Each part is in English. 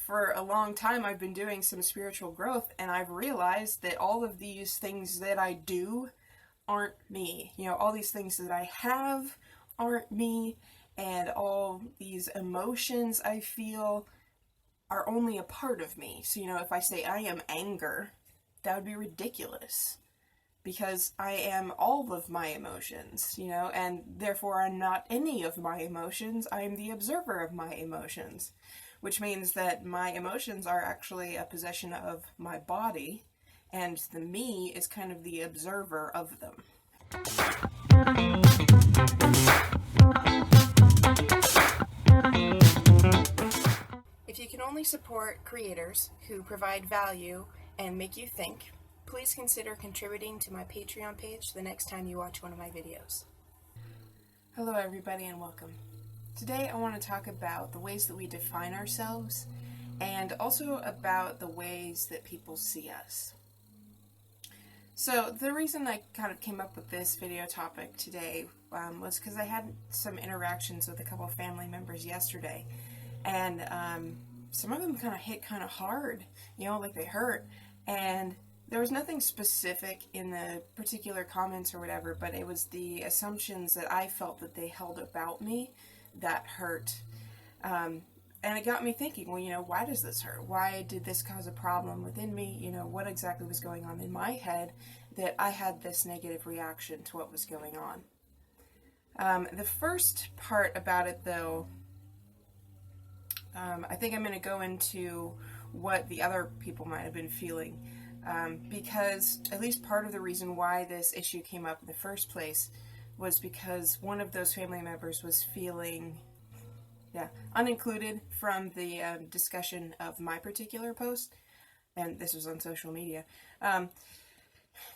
for a long time I've been doing some spiritual growth, and I've realized that all of these things that I do aren't me. You know, all these things that I have aren't me, and all these emotions I feel are only a part of me. So, you know, if I say I am anger, that would be ridiculous, because I am all of my emotions, you know, and therefore I'm not any of my emotions. I am the observer of my emotions, which means that my emotions are actually a possession of my body, and the me is kind of the observer of them. If you can only support creators who provide value and make you think, please consider contributing to my Patreon page the next time you watch one of my videos. Hello everybody and welcome. Today I want to talk about the ways that we define ourselves, and also about the ways that people see us. So the reason I kind of came up with this video topic today was because I had some interactions with a couple of family members yesterday, and some of them kind of hit kind of hard, you know, like they hurt, and there was nothing specific in the particular comments or whatever, but it was the assumptions that I felt that they held about me that hurt. And it got me thinking, well, you know, why does this hurt? Why did this cause a problem within me? You know, what exactly was going on in my head that I had this negative reaction to what was going on? The first part about it, though, I think I'm going to go into what the other people might have been feeling, because at least part of the reason why this issue came up in the first place was because one of those family members was feeling unincluded from the discussion of my particular post, and this was on social media.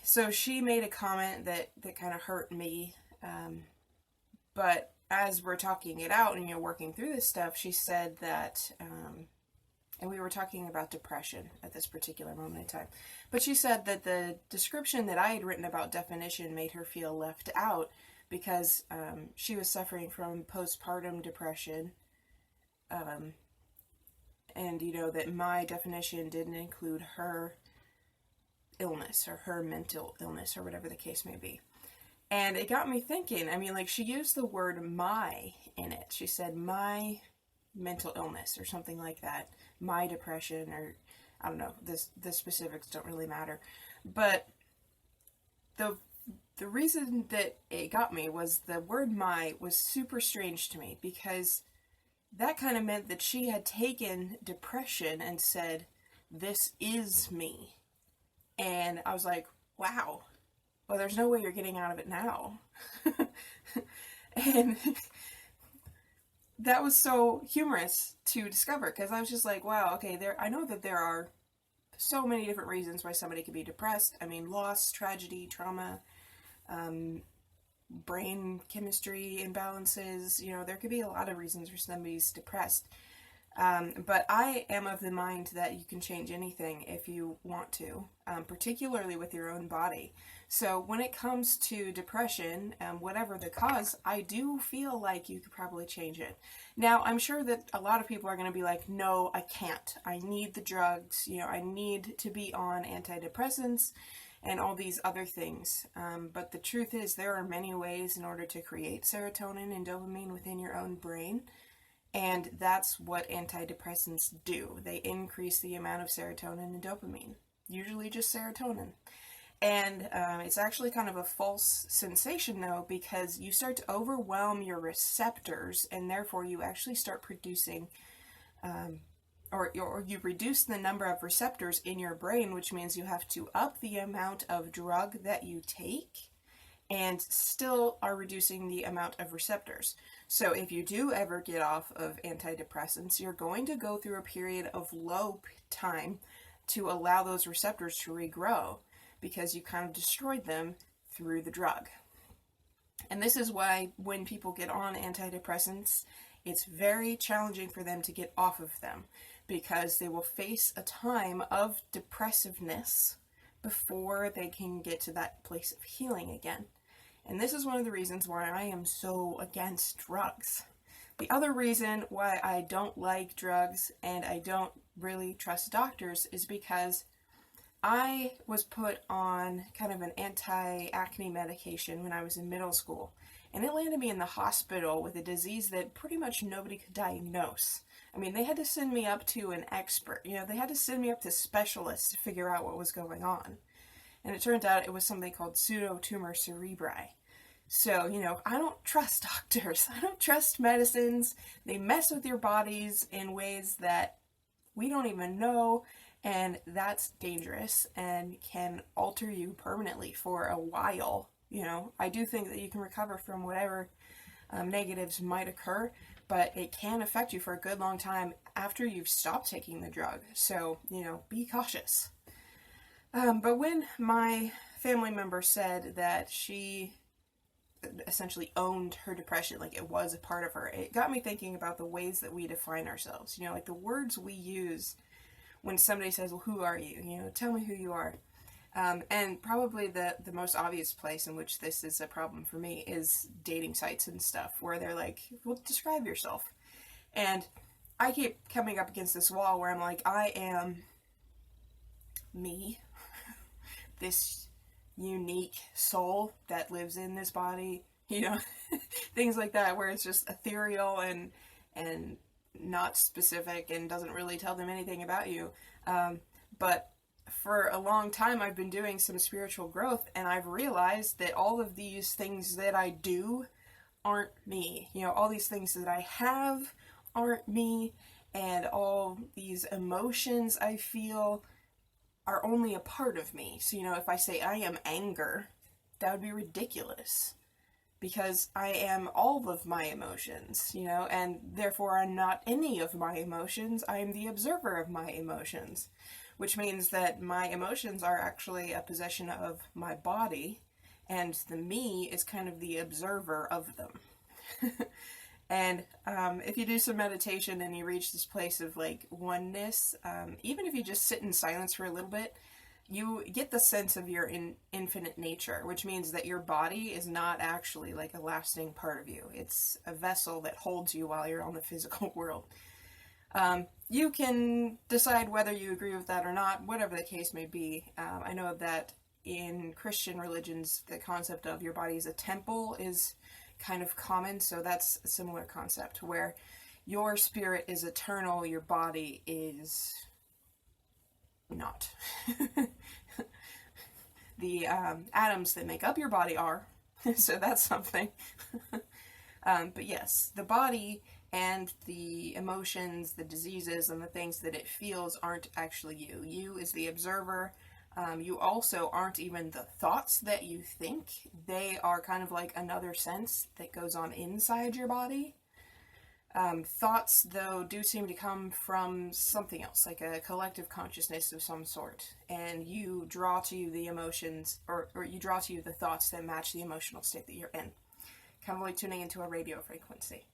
So she made a comment that kind of hurt me, but as we're talking it out and, you know, working through this stuff, she said that, and we were talking about depression at this particular moment in time, but she said that the description that I had written about definition made her feel left out because she was suffering from postpartum depression, and, you know, that my definition didn't include her illness or her mental illness or whatever the case may be. And it got me thinking. I mean, like, she used the word my in it. She said my mental illness or something like that, my depression, or I don't know, the specifics don't really matter. But the reason that it got me was the word my was super strange to me, because that kind of meant that she had taken depression and said, this is me. And I was like, wow, well, there's no way you're getting out of it now. And that was so humorous to discover, because I was just like, wow, okay, I know that there are so many different reasons why somebody could be depressed. I mean, loss, tragedy, trauma, brain chemistry imbalances, you know, there could be a lot of reasons for somebody's depressed. But I am of the mind that you can change anything if you want to, particularly with your own body. So when it comes to depression, whatever the cause, I do feel like you could probably change it. Now, I'm sure that a lot of people are going to be like, no, I can't. I need the drugs. You know, I need to be on antidepressants and all these other things. But the truth is, there are many ways in order to create serotonin and dopamine within your own brain. And that's what antidepressants do. They increase the amount of serotonin and dopamine, usually just serotonin. And it's actually kind of a false sensation, though, because you start to overwhelm your receptors, and therefore you actually start producing, or you reduce the number of receptors in your brain, which means you have to up the amount of drug that you take, and still are reducing the amount of receptors. So if you do ever get off of antidepressants, you're going to go through a period of low time to allow those receptors to regrow, because you kind of destroyed them through the drug. And this is why when people get on antidepressants, it's very challenging for them to get off of them, because they will face a time of depressiveness before they can get to that place of healing again. And this is one of the reasons why I am so against drugs. The other reason why I don't like drugs and I don't really trust doctors is because I was put on kind of an anti-acne medication when I was in middle school, and it landed me in the hospital with a disease that pretty much nobody could diagnose. I mean, they had to send me up to an expert. They had to send me up to specialists to figure out what was going on. And it turned out it was something called pseudotumor cerebri. So, I don't trust doctors. I don't trust medicines. They mess with your bodies in ways that we don't even know, and that's dangerous and can alter you permanently for a while. I do think that you can recover from whatever negatives might occur, but it can affect you for a good long time after you've stopped taking the drug. So, be cautious. But when my family member said that she essentially owned her depression, like it was a part of her, it got me thinking about the ways that we define ourselves. Like the words we use when somebody says, well, who are you? Tell me who you are. And probably the most obvious place in which this is a problem for me is dating sites and stuff, where they're like, well, describe yourself. And I keep coming up against this wall where I'm like, I am me, this unique soul that lives in this body, things like that, where it's just ethereal and not specific and doesn't really tell them anything about you. But for a long time, I've been doing some spiritual growth, and I've realized that all of these things that I do aren't me. All these things that I have aren't me, and all these emotions I feel are only a part of me. So, if I say I am anger, that would be ridiculous, because I am all of my emotions, and therefore I'm not any of my emotions. I am the observer of my emotions, which means that my emotions are actually a possession of my body, and the me is kind of the observer of them. And if you do some meditation and you reach this place of like oneness, even if you just sit in silence for a little bit, you get the sense of your infinite nature, which means that your body is not actually like a lasting part of you. It's a vessel that holds you while you're on the physical world. You can decide whether you agree with that or not, whatever the case may be. I know that in Christian religions, the concept of your body as a temple is kind of common, so that's a similar concept, where your spirit is eternal, your body is not. The atoms that make up your body are, so that's something. But yes, the body and the emotions, the diseases, and the things that it feels aren't actually you. You is the observer. You also aren't even the thoughts that you think. They are kind of like another sense that goes on inside your body. Thoughts, though, do seem to come from something else, like a collective consciousness of some sort. And you draw to you the emotions, or you draw to you the thoughts that match the emotional state that you're in. Kind of like tuning into a radio frequency.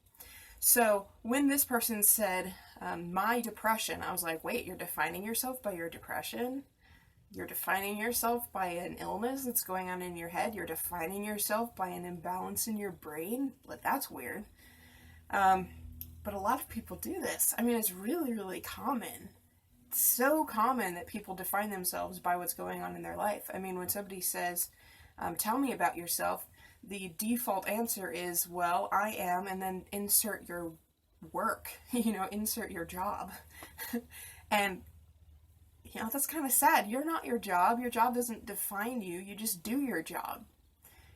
So when this person said, my depression, I was like, wait, you're defining yourself by your depression? You're defining yourself by an illness that's going on in your head? You're defining yourself by an imbalance in your brain? Like, that's weird. But a lot of people do this. I mean, it's really, really common. It's so common that people define themselves by what's going on in their life. I mean, when somebody says, tell me about yourself, the default answer is, well, I am, and then insert your work, insert your job. And, that's kind of sad. You're not your job. Your job doesn't define you. You just do your job.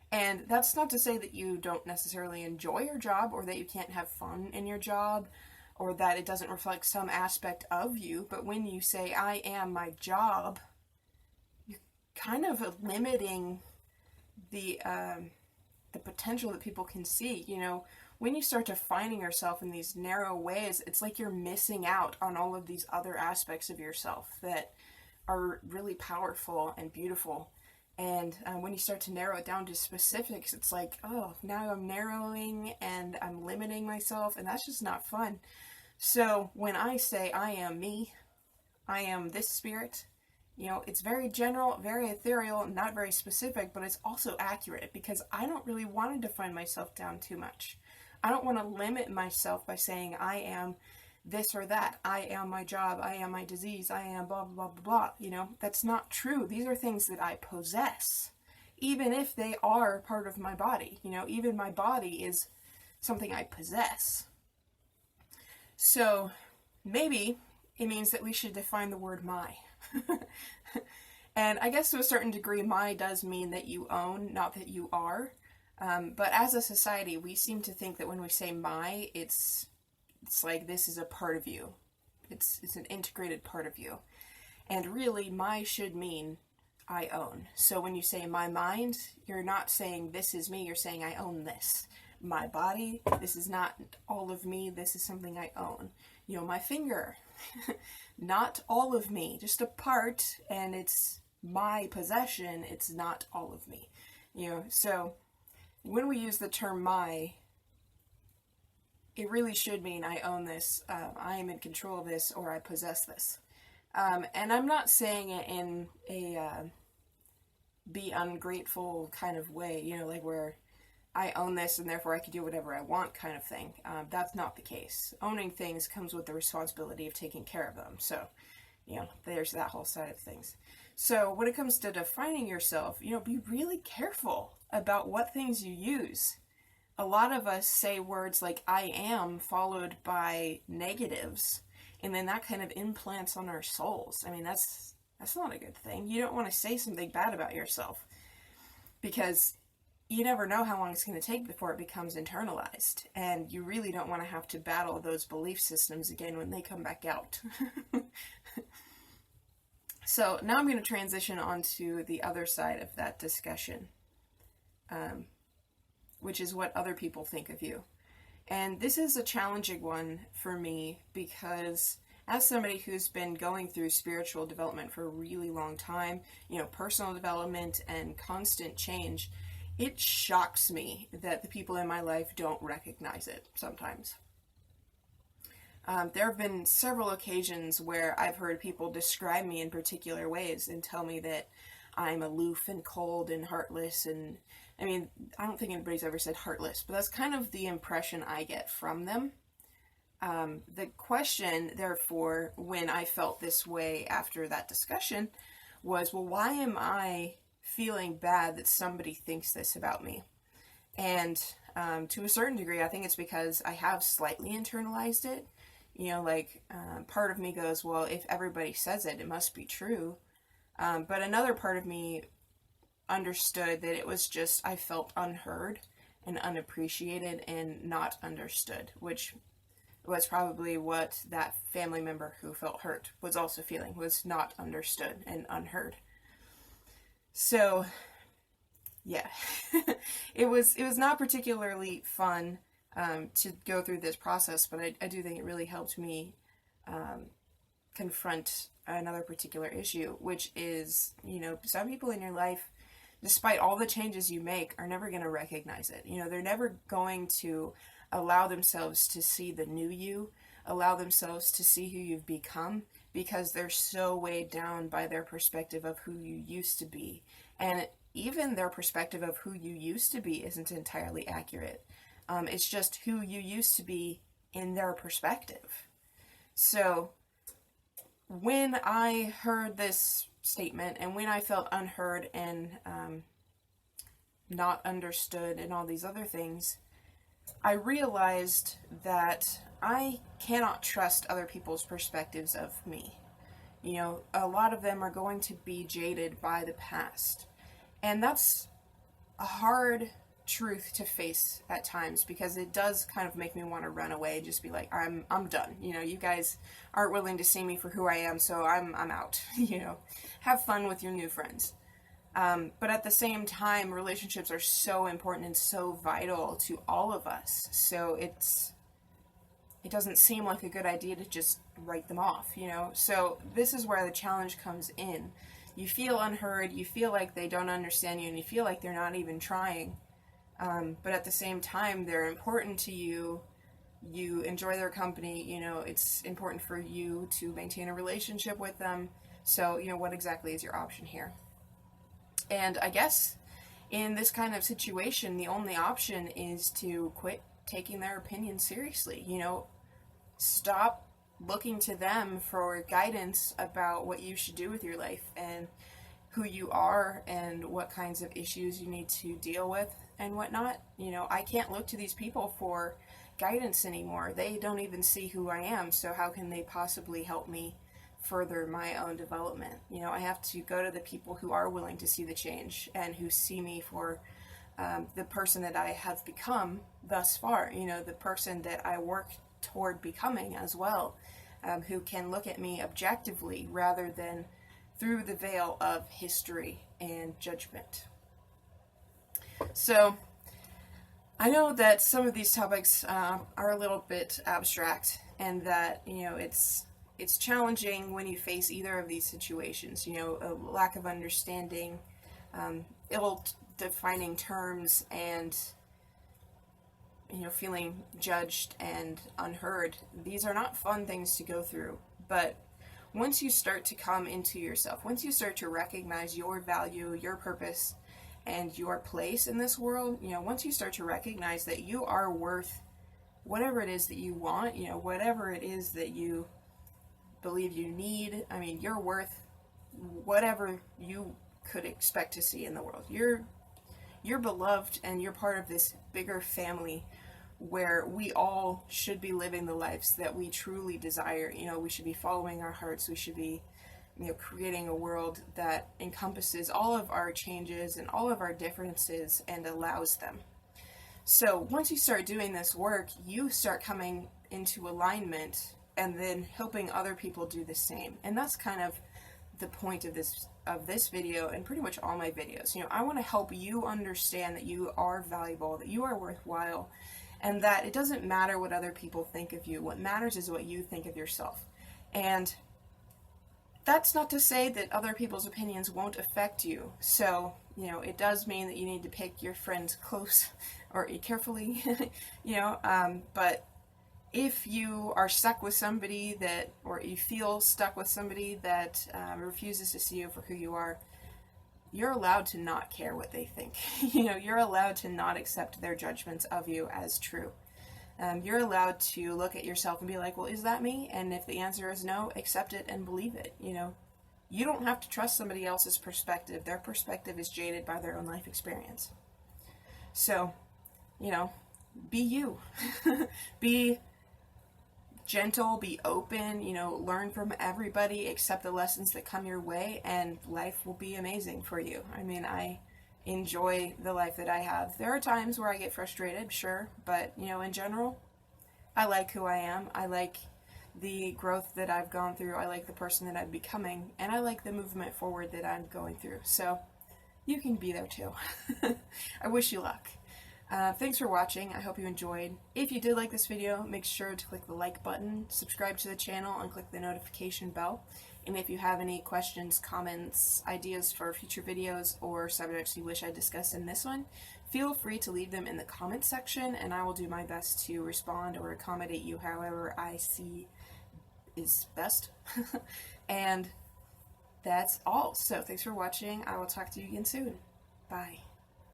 And that's not to say that you don't necessarily enjoy your job, or that you can't have fun in your job, or that it doesn't reflect some aspect of you. But when you say, I am my job, you're kind of limiting the potential that people can see. When you start defining yourself in these narrow ways, it's like you're missing out on all of these other aspects of yourself that are really powerful and beautiful. And when you start to narrow it down to specifics, it's like, oh, now I'm narrowing and I'm limiting myself, and that's just not fun. So when I say I am me, I am this spirit, it's very general, very ethereal, not very specific, but it's also accurate, because I don't really want to define myself down too much. I don't want to limit myself by saying I am this or that. I am my job. I am my disease. I am blah, blah, blah, blah. You know, that's not true. These are things that I possess, even if they are part of my body. You know, even my body is something I possess. So maybe it means that we should define the word my. And I guess to a certain degree, my does mean that you own, not that you are. But as a society, we seem to think that when we say my, it's like this is a part of you. It's an integrated part of you. And really, my should mean I own. So when you say my mind, you're not saying this is me, you're saying I own this. My body, this is not all of me, this is something I own. You know, my finger, not all of me, just a part, and it's my possession, it's not all of me. You know, so when we use the term my, it really should mean I own this, I am in control of this, or I possess this. And I'm not saying it in a be ungrateful kind of way, you know, like where I own this and therefore I can do whatever I want kind of thing. That's not the case. Owning things comes with the responsibility of taking care of them. So, you know, there's that whole side of things. So when it comes to defining yourself, you know, be really careful about what things you use. A lot of us say words like I am followed by negatives, and then that kind of implants on our souls. I mean, that's not a good thing. You don't want to say something bad about yourself, because you never know how long it's going to take before it becomes internalized, and you really don't want to have to battle those belief systems again when they come back out. So now I'm going to transition onto the other side of that discussion, which is what other people think of you. And this is a challenging one for me because as somebody who's been going through spiritual development for a really long time, you know, personal development and constant change, it shocks me that the people in my life don't recognize it sometimes. There have been several occasions where I've heard people describe me in particular ways and tell me that I'm aloof and cold and heartless. And I mean, I don't think anybody's ever said heartless, but that's kind of the impression I get from them. The question, therefore, when I felt this way after that discussion was, well, why am I feeling bad that somebody thinks this about me? And to a certain degree, I think it's because I have slightly internalized it. You know, like part of me goes, well, if everybody says it, it must be true. But another part of me understood that it was just I felt unheard and unappreciated and not understood, which was probably what that family member who felt hurt was also feeling, was not understood and unheard. So, yeah, it was not particularly fun to go through this process, but I do think it really helped me confront another particular issue, which is, you know, some people in your life, despite all the changes you make, are never going to recognize it. You know, they're never going to allow themselves to see the new you, allow themselves to see who you've become, because they're so weighed down by their perspective of who you used to be. And even their perspective of who you used to be isn't entirely accurate. It's just who you used to be in their perspective. So when I heard this statement and when I felt unheard and not understood and all these other things, I realized that I cannot trust other people's perspectives of me. You know, a lot of them are going to be jaded by the past. And that's a hard truth to face at times, because it does kind of make me want to run away, just be like, I'm done. You know, you guys aren't willing to see me for who I am, so I'm out. You know, have fun with your new friends. But at the same time, relationships are so important and so vital to all of us. So it doesn't seem like a good idea to just write them off, you know? So this is where the challenge comes in. You feel unheard, you feel like they don't understand you, and you feel like they're not even trying. But at the same time, they're important to you. You enjoy their company, you know, it's important for you to maintain a relationship with them. So, you know, what exactly is your option here? And I guess in this kind of situation, the only option is to quit taking their opinion seriously. You know, stop looking to them for guidance about what you should do with your life and who you are and what kinds of issues you need to deal with and whatnot. You know, I can't look to these people for guidance anymore. They don't even see who I am, so how can they possibly help me further my own development? You know, I have to go to the people who are willing to see the change and who see me for the person that I have become thus far, you know, the person that I work toward becoming as well, who can look at me objectively rather than through the veil of history and judgment. So, I know that some of these topics are a little bit abstract, and that, you know, it's challenging when you face either of these situations. You know, a lack of understanding, ill-defining terms, and, you know, feeling judged and unheard. These are not fun things to go through, but once you start to come into yourself, once you start to recognize your value, your purpose, and your place in this world, you know, once you start to recognize that you are worth whatever it is that you want, you know, whatever it is that you believe you need, I mean, you're worth whatever you could expect to see in the world. You're beloved, and you're part of this bigger family where we all should be living the lives that we truly desire. You know, we should be following our hearts. We should be, you know, creating a world that encompasses all of our changes and all of our differences and allows them. So once you start doing this work, you start coming into alignment and then helping other people do the same. And that's kind of the point of this video and pretty much all my videos. You know, I want to help you understand that you are valuable, that you are worthwhile, and that it doesn't matter what other people think of you. What matters is what you think of yourself. And that's not to say that other people's opinions won't affect you. So, you know, it does mean that you need to pick your friends close or carefully, you know, but if you are stuck with somebody that, or you feel stuck with somebody that refuses to see you for who you are, you're allowed to not care what they think. You know, you're allowed to not accept their judgments of you as true. You're allowed to look at yourself and be like, well, is that me? And if the answer is no, accept it and believe it. You know, you don't have to trust somebody else's perspective. Their perspective is jaded by their own life experience. So, you know, be you. Be gentle, be open, you know, learn from everybody, accept the lessons that come your way, and life will be amazing for you. I mean, I enjoy the life that I have. There are times where I get frustrated, sure, but, you know, in general, I like who I am. I like the growth that I've gone through. I like the person that I'm becoming, and I like the movement forward that I'm going through. So, you can be there too. I wish you luck. Thanks for watching. I hope you enjoyed. If you did like this video, make sure to click the like button, subscribe to the channel, and click the notification bell. And if you have any questions, comments, ideas for future videos, or subjects you wish I discussed in this one, feel free to leave them in the comment section, and I will do my best to respond or accommodate you however I see is best. And that's all. So thanks for watching. I will talk to you again soon. Bye.